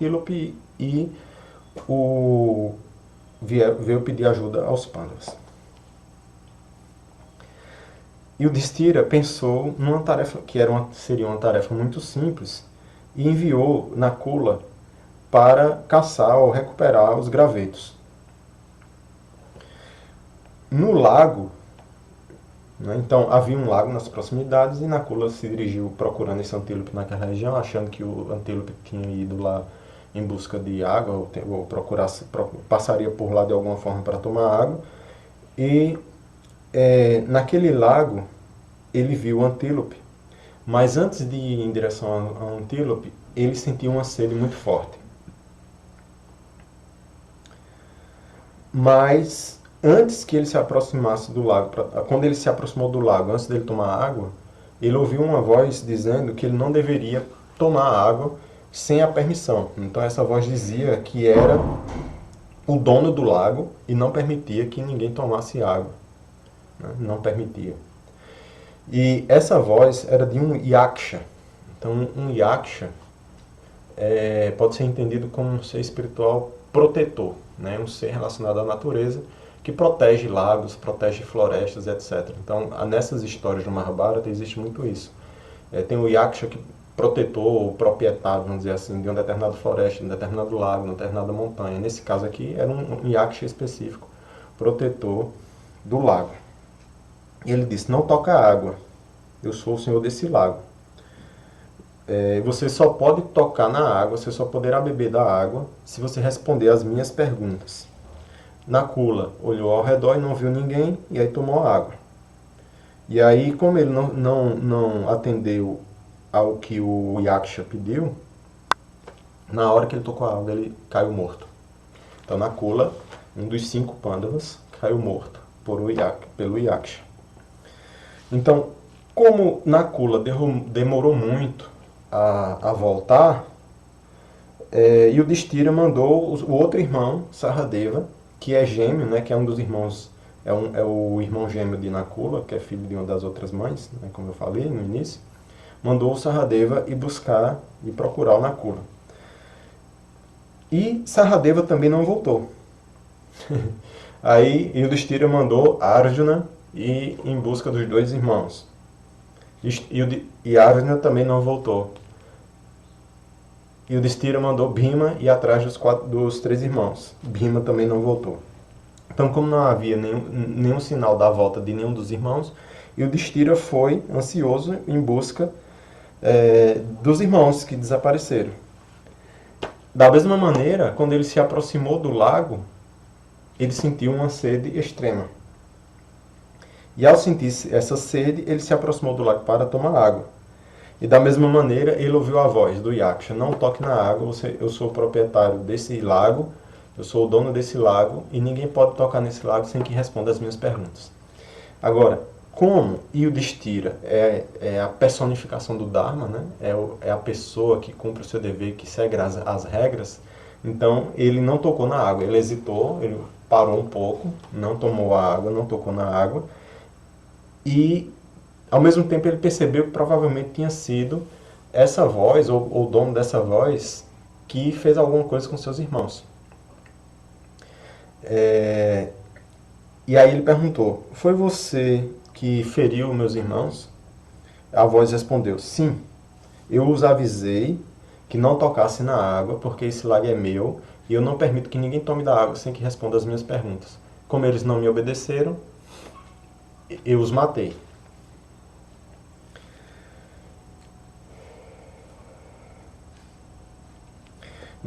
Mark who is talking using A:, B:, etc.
A: Antílope e veio pedir ajuda aos Pandavas. Yudhishthira pensou numa tarefa que seria uma tarefa muito simples e enviou Nakula para caçar ou recuperar os gravetos. No lago, né, então havia um lago nas proximidades e Nakula se dirigiu procurando esse Antílope naquela região, achando que o Antílope tinha ido lá em busca de água ou passaria por lá de alguma forma para tomar água. E naquele lago ele viu o Antílope, mas antes de ir em direção ao Antílope, ele sentiu uma sede muito forte. Mas antes que ele se aproximasse do lago, quando ele se aproximou do lago, antes dele tomar água, ele ouviu uma voz dizendo que ele não deveria tomar água sem a permissão. Então essa voz dizia que era o dono do lago e não permitia que ninguém tomasse água. Né? Não permitia. E essa voz era de um yaksha. Então um yaksha pode ser entendido como um ser espiritual protetor, né? Um ser relacionado à natureza que protege lagos, protege florestas, etc. Então, nessas histórias do Mahabharata existe muito isso. Tem o Yaksha, protetor, ou proprietário, vamos dizer assim, de uma determinada floresta, de um determinado lago, de uma determinada montanha. Nesse caso aqui, era um Yaksha específico, protetor do lago. E ele disse, não toca água, eu sou o senhor desse lago. Você só pode tocar na água, você só poderá beber da água se você responder às minhas perguntas. Nakula olhou ao redor e não viu ninguém, e aí tomou a água. E aí, como ele não atendeu ao que o Yaksha pediu, na hora que ele tocou a água, ele caiu morto. Então, Nakula, um dos 5 Pandavas, caiu morto pelo Yaksha. Então, como Nakula demorou muito a voltar, Yudhishthira mandou o outro irmão, Saradeva, que é gêmeo, né, que é um dos irmãos, é o irmão gêmeo de Nakula, que é filho de uma das outras mães, né, como eu falei no início, mandou o Saradeva ir buscar e procurar o Nakula. E Saradeva também não voltou. Aí Yudhishthira mandou Arjuna ir em busca dos 2 irmãos. E Arjuna também não voltou. Yudhishthira mandou Bhima ir atrás dos 3 irmãos. Bhima também não voltou. Então, como não havia nenhum sinal da volta de nenhum dos irmãos, Yudhishthira foi ansioso em busca dos irmãos que desapareceram. Da mesma maneira, quando ele se aproximou do lago, ele sentiu uma sede extrema. E ao sentir essa sede, ele se aproximou do lago para tomar água. E da mesma maneira, ele ouviu a voz do Yaksha, não toque na água, eu sou o proprietário desse lago, eu sou o dono desse lago, e ninguém pode tocar nesse lago sem que responda as minhas perguntas. Agora, como Yudhishthira é a personificação do Dharma, né? É a pessoa que cumpre o seu dever, que segue as regras, então ele não tocou na água, ele hesitou, ele parou um pouco, não tomou a água, não tocou na água, e ao mesmo tempo ele percebeu que provavelmente tinha sido essa voz, ou o dono dessa voz, que fez alguma coisa com seus irmãos. E aí ele perguntou, foi você que feriu meus irmãos? A voz respondeu, sim, eu os avisei que não tocasse na água, porque esse lago é meu, e eu não permito que ninguém tome da água sem que responda as minhas perguntas. Como eles não me obedeceram, eu os matei.